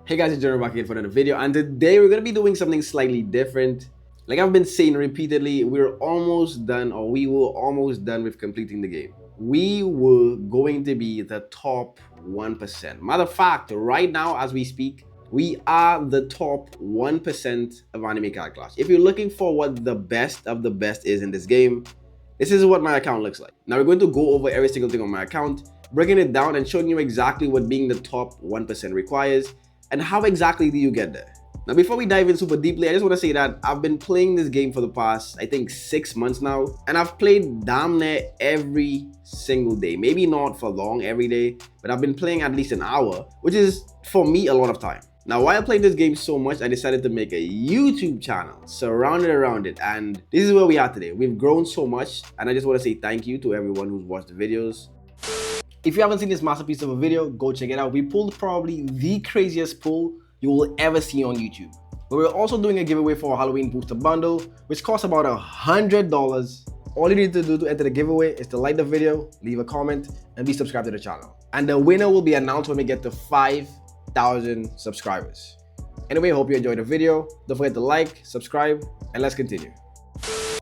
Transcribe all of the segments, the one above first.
Hey guys, it's Jeremy back again for another video, and today we're going to be doing something slightly different. Like I've been saying repeatedly, we're almost done, or we were almost done with completing the game. We were going to be the top 1%. Matter of fact, right now as we speak, we are the top 1% of anime character class. If you're looking for what the best of the best is in this game, this is what my account looks like. Now we're going to go over every single thing on my account, breaking it down and showing you exactly what being the top 1% requires and how exactly do you get there. Now before we dive in super deeply, I just want to say that I've been playing this game for the past, I think 6 months now, and I've played damn near every single day. Maybe not for long every day, but I've been playing at least an hour, which is for me a lot of time. Now while playing this game so much, I decided to make a YouTube channel surrounded around it, and this is where we are today. We've grown so much, and I just want to say thank you to everyone who's watched the videos. If you haven't seen this masterpiece of a video, go check it out. We pulled probably the craziest pull you will ever see on YouTube. But we're also doing a giveaway for a Halloween booster bundle, which costs about $100. All you need to do to enter the giveaway is to like the video, leave a comment, and be subscribed to the channel. And the winner will be announced when we get to 5,000 subscribers. Anyway, hope you enjoyed the video. Don't forget to like, subscribe, and let's continue.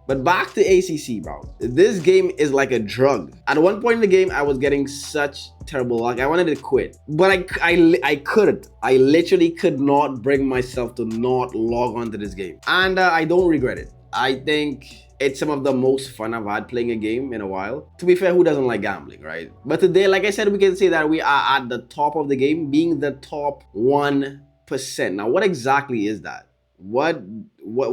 But back to ACC, bro. This game is like a drug. At one point in the game, I was getting such terrible luck. I wanted to quit, but I couldn't. I literally could not bring myself to not log on to this game. And I don't regret it. I think it's some of the most fun I've had playing a game in a while. To be fair, who doesn't like gambling, right? But today, like I said, we can say that we are at the top of the game, being the top 1%. Now, what exactly is that? What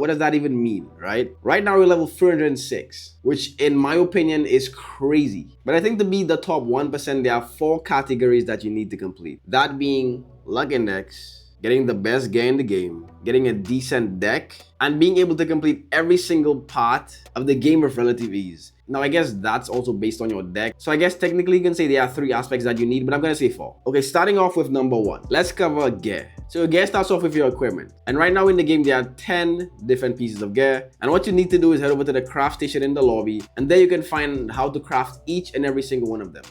does that even mean, right? Right now we're level 306, which in my opinion is crazy. But I think to be the top 1%, there are 4 categories that you need to complete. That being luck index, getting the best gear in the game, getting a decent deck, and being able to complete every single part of the game with relative ease. Now, I guess that's also based on your deck. So I guess technically you can say there are 3 aspects that you need, but I'm going to say 4. Okay, starting off with number 1. Let's cover gear. So your gear starts off with your equipment. And right now in the game, there are 10 different pieces of gear. And what you need to do is head over to the craft station in the lobby. And there you can find how to craft each and every single one of them.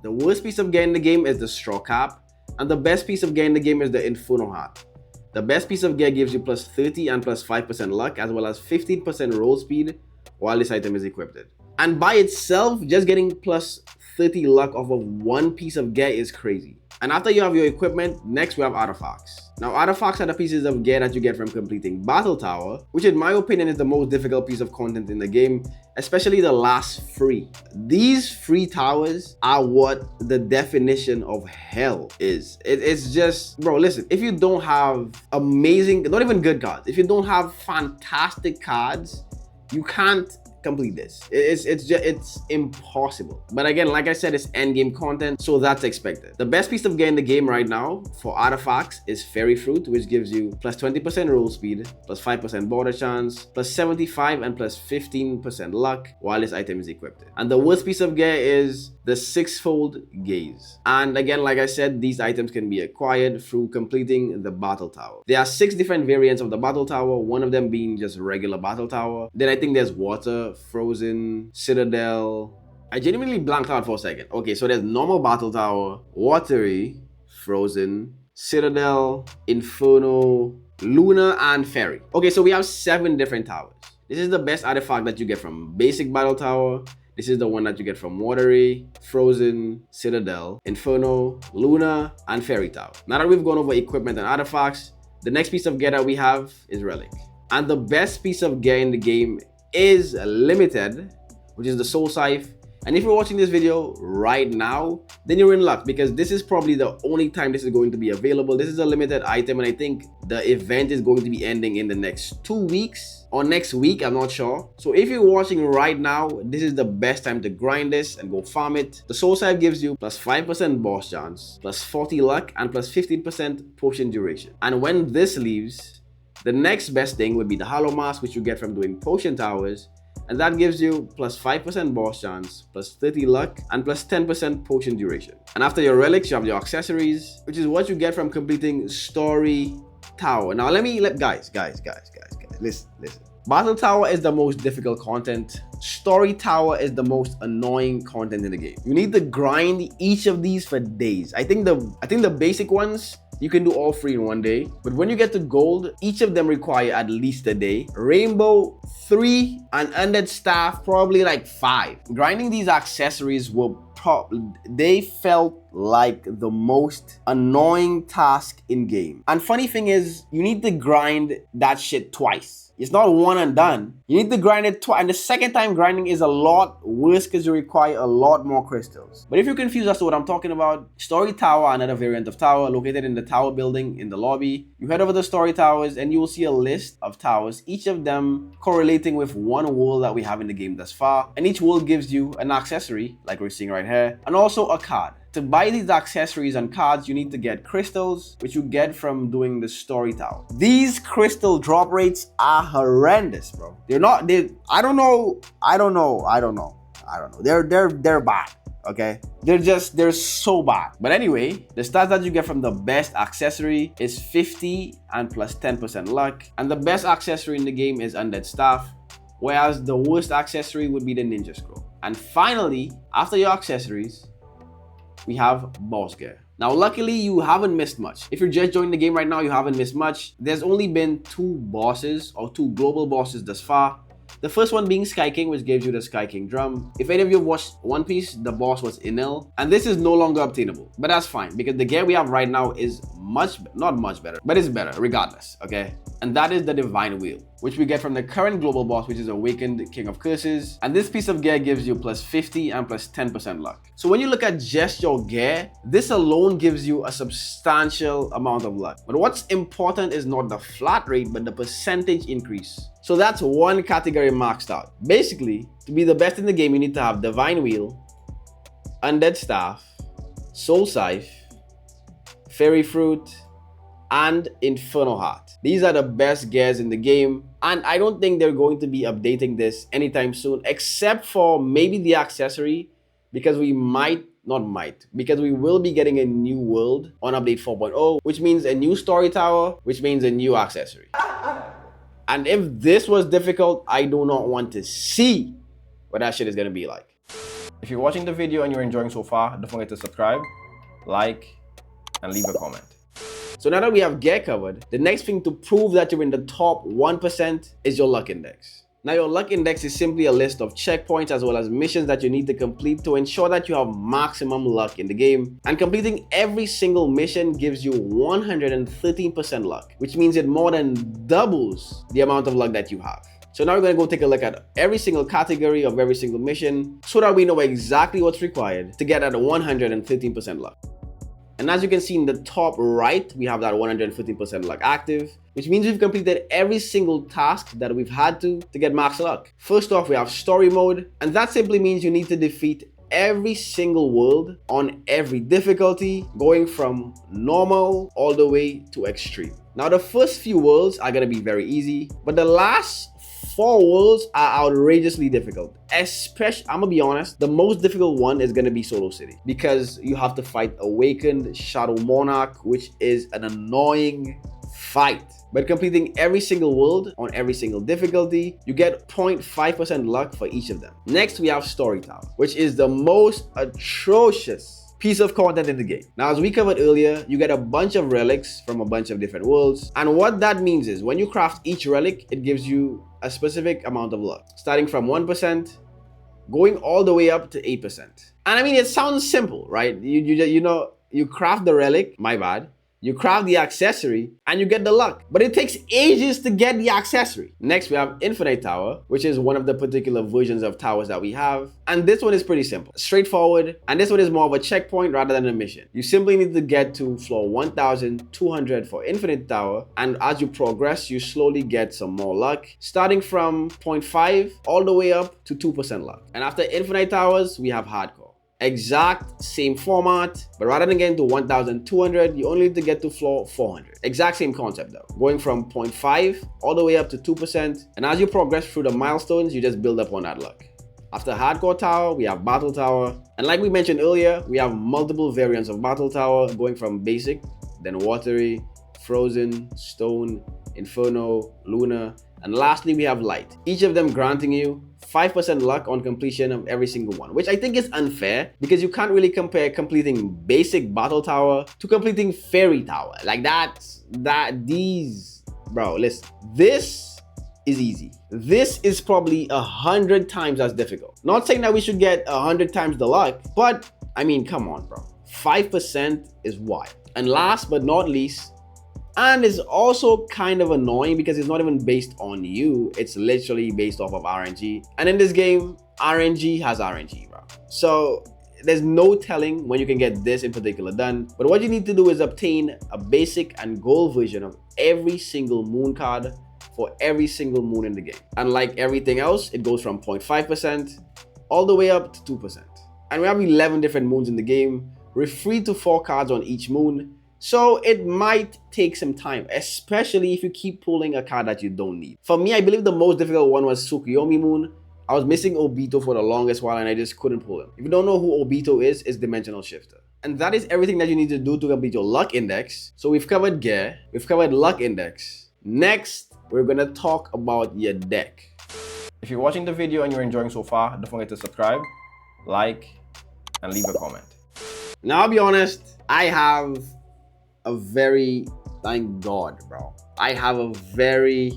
The worst piece of gear in the game is the straw cap. And the best piece of gear in the game is the Inferno hat. The best piece of gear gives you plus 30 and plus 5% luck, as well as 15% roll speed while this item is equipped. And by itself, just getting plus 30 luck off of one piece of gear is crazy. And after you have your equipment, next we have artifacts. Now artifacts are the pieces of gear that you get from completing Battle Tower, which in my opinion is the most difficult piece of content in the game, especially the last 3. These 3 towers are what the definition of hell is. It's just, bro, listen, if you don't have amazing, not even good cards, if you don't have fantastic cards, you can't complete this. It's impossible. But again, like I said, it's end game content, so that's expected. The best piece of gear in the game right now for artifacts is Fairy Fruit, which gives you plus 20% roll speed, plus 5% border chance, plus 75 and plus 15% luck while this item is equipped. And the worst piece of gear is the 6-fold gaze. And again, like I said, these items can be acquired through completing the Battle Tower. There are 6 different variants of the Battle Tower, one of them being just regular Battle Tower. Then I think there's Water, Frozen, Citadel. I genuinely blanked out for a second. Okay, so there's normal Battle Tower, Watery, Frozen, Citadel, Inferno, Lunar, and Fairy. Okay, so we have 7 different towers. This is the best artifact that you get from basic Battle Tower. This is the one that you get from Watery, Frozen, Citadel, Inferno, Luna, and Fairy Tower. Now that we've gone over equipment and artifacts, the next piece of gear that we have is Relic. And the best piece of gear in the game is limited, which is the Soul Scythe. And if you're watching this video right now, then you're in luck, because this is probably the only time this is going to be available. This is a limited item, and I think the event is going to be ending in the next 2 weeks or next week, I'm not sure. So if you're watching right now, this is the best time to grind this and go farm it. The Soul Scythe gives you plus 5% boss chance, plus 40 luck, and plus 15% potion duration. And when this leaves, the next best thing would be the Hollow Mask, which you get from doing potion towers. And that gives you plus 5% boss chance, plus 30 luck, and plus 10% potion duration. And after your relics, you have your accessories, which is what you get from completing Story Tower. Now guys, listen. Battle Tower is the most difficult content Story Tower is the most annoying content in the game. You need to grind each of these for days. I think the basic ones, you can do all 3 in one day. But when you get to gold, each of them require at least a day. Rainbow, 3, and Undead Staff, probably like 5. Grinding these accessories they felt like the most annoying task in game. And funny thing is, you need to grind that shit twice. It's not one and done. You need to grind it twice. And the second time grinding is a lot worse because you require a lot more crystals. But if you're confused as to what I'm talking about, Story Tower, another variant of tower located in the tower building in the lobby. You head over to Story Towers and you will see a list of towers, each of them correlating with one world that we have in the game thus far. And each world gives you an accessory, like we're seeing right here, and also a card. To buy these accessories and cards, you need to get crystals, which you get from doing the Story Tower. These crystal drop rates are horrendous, bro. I don't know. They're bad, okay? They're so bad. But anyway, the stats that you get from the best accessory is 50 and plus 10% luck. And the best accessory in the game is Undead Staff, whereas the worst accessory would be the Ninja Scroll. And finally, after your accessories, we have boss gear. Now, luckily, you haven't missed much. If you're just joining the game right now, you haven't missed much. There's only been 2 bosses or 2 global bosses thus far. The first one being Sky King, which gives you the Sky King drum. If any of you have watched One Piece, the boss was Enel, and this is no longer obtainable. But that's fine, because the gear we have right now is not much better, but it's better regardless, okay? And that is the Divine Wheel, which we get from the current global boss, which is Awakened King of Curses. And this piece of gear gives you plus 50 and plus 10% luck. So when you look at just your gear, this alone gives you a substantial amount of luck. But what's important is not the flat rate, but the percentage increase. So that's one category maxed out. Basically, to be the best in the game, you need to have Divine Wheel, Undead Staff, Soul Scythe, Fairy Fruit, and Infernal Heart. These are the best gears in the game, and I don't think they're going to be updating this anytime soon, except for maybe the accessory, because we will be getting a new world on update 4.0, which means a new Story Tower, which means a new accessory. And if this was difficult, I do not want to see what that shit is gonna be like. If you're watching the video and you're enjoying so far, don't forget to subscribe, like, and leave a comment. So now that we have gear covered, the next thing to prove that you're in the top 1% is your luck index. Now, your luck index is simply a list of checkpoints as well as missions that you need to complete to ensure that you have maximum luck in the game. And completing every single mission gives you 113% luck, which means it more than doubles the amount of luck that you have. So now we're going to go take a look at every single category of every single mission so that we know exactly what's required to get at 113% luck. And as you can see in the top right, we have that 115% luck active, which means we've completed every single task that we've had to get max luck. First off, we have story mode, and that simply means you need to defeat every single world on every difficulty, going from normal all the way to extreme. Now, the first few worlds are going to be very easy, but the last 4 worlds are outrageously difficult. Especially, I'm gonna be honest, the most difficult one is gonna be Solo City, because you have to fight Awakened Shadow Monarch, which is an annoying fight. But completing every single world on every single difficulty, you get 0.5% luck for each of them. Next, we have Story Tower, which is the most atrocious piece of content in the game. Now, as we covered earlier, you get a bunch of relics from a bunch of different worlds. And what that means is when you craft each relic, it gives you a specific amount of luck, starting from 1%, going all the way up to 8%. And I mean, it sounds simple, right? You craft the relic, my bad. You craft the accessory and you get the luck, but it takes ages to get the accessory. Next, we have Infinite Tower, which is one of the particular versions of towers that we have. And this one is pretty simple, straightforward. And this one is more of a checkpoint rather than a mission. You simply need to get to floor 1200 for Infinite Tower. And as you progress, you slowly get some more luck, starting from 0.5 all the way up to 2% luck. And after Infinite Towers, we have Hardcore. Exact same format, but rather than getting to 1200, you only need to get to floor 400. Exact same concept though, going from 0.5 all the way up to 2%. And as you progress through the milestones, you just build up on that luck. After Hardcore Tower, we have Battle Tower. And like we mentioned earlier, we have multiple variants of Battle Tower, going from basic, then watery, frozen, stone, inferno, lunar, And lastly, we have light, each of them granting you 5% luck on completion of every single one, which I think is unfair because you can't really compare completing basic battle tower to completing fairy tower. Like bro, listen, this is easy. This is probably 100 times as difficult. Not saying that we should get 100 times the luck, but I mean, come on, bro. 5% is wild. And last but not least, and it's also kind of annoying because it's not even based on you. It's literally based off of RNG. And in this game, RNG has RNG, bro. So there's no telling when you can get this in particular done. But what you need to do is obtain a basic and gold version of every single moon card for every single moon in the game. And like everything else, it goes from 0.5% all the way up to 2%. And we have 11 different moons in the game with 3 to 4 cards on each moon. So it might take some time, especially if you keep pulling a card that you don't need. For me, I believe the most difficult one was Tsukuyomi Moon. I was missing Obito for the longest while and I just couldn't pull him. If you don't know who Obito is, it's Dimensional Shifter. And that is everything that you need to do to complete your luck index. So we've covered gear, we've covered luck index. Next, we're gonna talk about your deck. If you're watching the video and you're enjoying so far, don't forget to subscribe, like, and leave a comment. Now I'll be honest, I have a very, thank God, bro, I have a very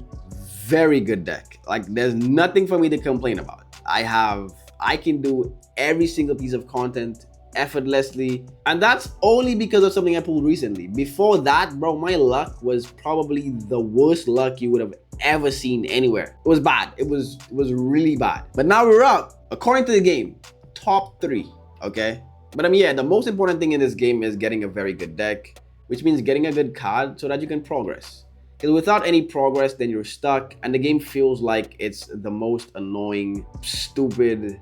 good deck. Like there's nothing for me to complain about. I can do every single piece of content effortlessly, and that's only because of something I pulled recently. Before that, bro, my luck was probably the worst luck you would have ever seen anywhere. It was bad. It was really bad. But now we're up, according to the game, top 3. Okay, but I mean, yeah, the most important thing in this game is getting a very good deck, which means getting a good card so that you can progress. Because without any progress, then you're stuck, and the game feels like it's the most annoying, stupid,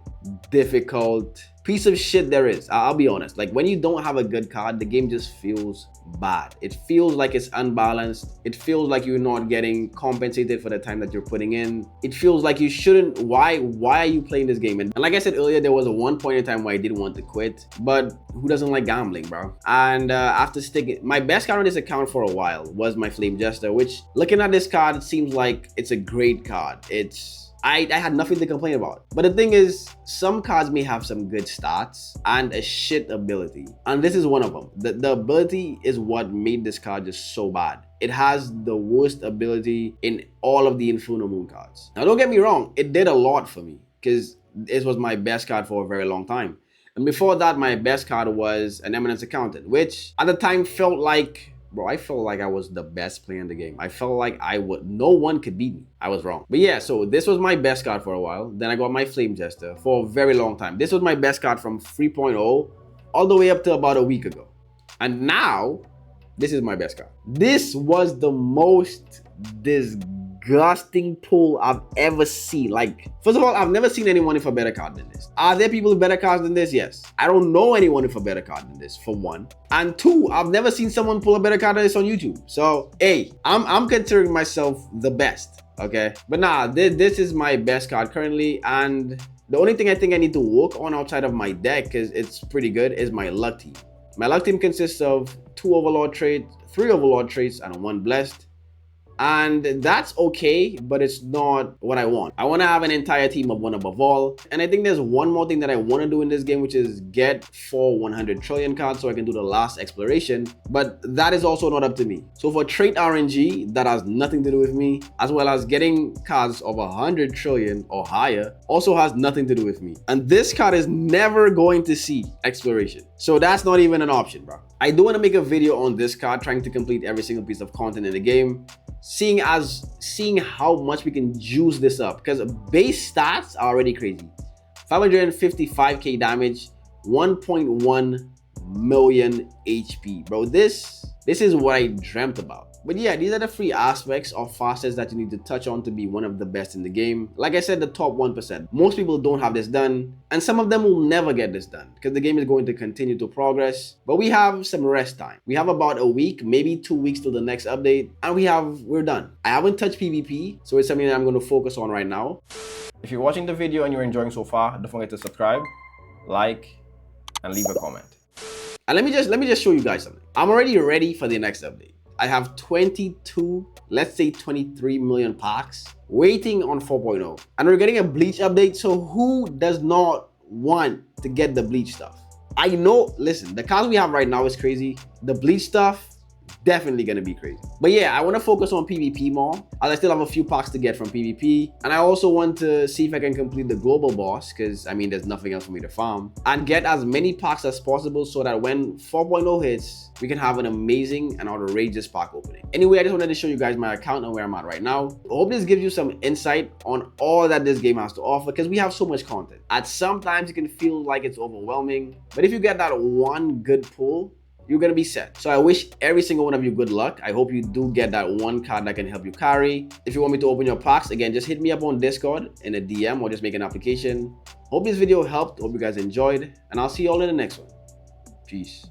difficult piece of shit there is. I'll be honest. Like when you don't have a good card, the game just feels bad. It feels like it's unbalanced. It feels like you're not getting compensated for the time that you're putting in. It feels like you shouldn't. Why are you playing this game? And like I said earlier, there was a one point in time where I didn't want to quit, but who doesn't like gambling, bro? And after sticking, my best card on this account for a while was my Flame Jester, which looking at this card, it seems like it's a great card. I had nothing to complain about. But the thing is, some cards may have some good stats and a shit ability. And this is one of them. The ability is what made this card just so bad. It has the worst ability in all of the Inferno Moon cards. Now, don't get me wrong, it did a lot for me because this was my best card for a very long time. And before that, my best card was an Eminence Accountant, which at the time felt like, bro, I felt like I was the best player in the game. I felt like no one could beat me. I was wrong. But yeah, so this was my best card for a while. Then I got my Flame Jester for a very long time. This was my best card from 3.0 all the way up to about a week ago. And now, this is my best card. This was the most disgusting pull I've ever seen. Like, first of all, I've never seen anyone with a better card than this. Are there people with better cards than this? Yes. I don't know anyone with a better card than this, for one. And two, I've never seen someone pull a better card than this on YouTube. So, hey, I'm considering myself the best, okay? But nah, this is my best card currently, and the only thing I think I need to work on outside of my deck, because it's pretty good, is my luck team. My luck team consists of 2 Overlord traits, 3 Overlord traits, and 1 Blessed. And that's okay, but it's not what I want. I want to have an entire team of 1 above all. And I think there's one more thing that I want to do in this game, which is get 4 100 trillion cards so I can do the last exploration. But that is also not up to me. So for trait RNG, that has nothing to do with me, as well as getting cards of 100 trillion or higher also has nothing to do with me. And this card is never going to see exploration. So that's not even an option, bro. I do want to make a video on this card, trying to complete every single piece of content in the game, seeing how much we can juice this up, because base stats are already crazy. 555k damage, 1.1 million HP, bro. This is what I dreamt about. But yeah, these are the 3 aspects or facets that you need to touch on to be one of the best in the game. Like I said, the top 1%. Most people don't have this done, and some of them will never get this done because the game is going to continue to progress. But we have some rest time. We have about a week, maybe 2 weeks till the next update, and we're done. I haven't touched PvP, so it's something that I'm going to focus on right now. If you're watching the video and you're enjoying so far, don't forget to subscribe, like, and leave a comment. And let me just show you guys something. I'm already ready for the next update. I have 22, let's say 23 million packs waiting on 4.0. And we're getting a Bleach update, so who does not want to get the Bleach stuff? I know, listen, the cards we have right now is crazy. The Bleach stuff, definitely gonna be crazy. But yeah, I want to focus on PvP more, as I still have a few packs to get from PvP, and I also want to see if I can complete the global boss, because I mean there's nothing else for me to farm, and get as many packs as possible so that when 4.0 hits, we can have an amazing and outrageous pack opening. Anyway, I just wanted to show you guys my account and where I'm at right now. I hope this gives you some insight on all that this game has to offer, because we have so much content. At sometimes it can feel like it's overwhelming, but if you get that one good pull, you're gonna be set. So I wish every single one of you good luck. I hope you do get that one card that can help you carry. If you want me to open your packs, again, just hit me up on Discord in a DM or just make an application. Hope this video helped. Hope you guys enjoyed, and I'll see you all in the next one. Peace.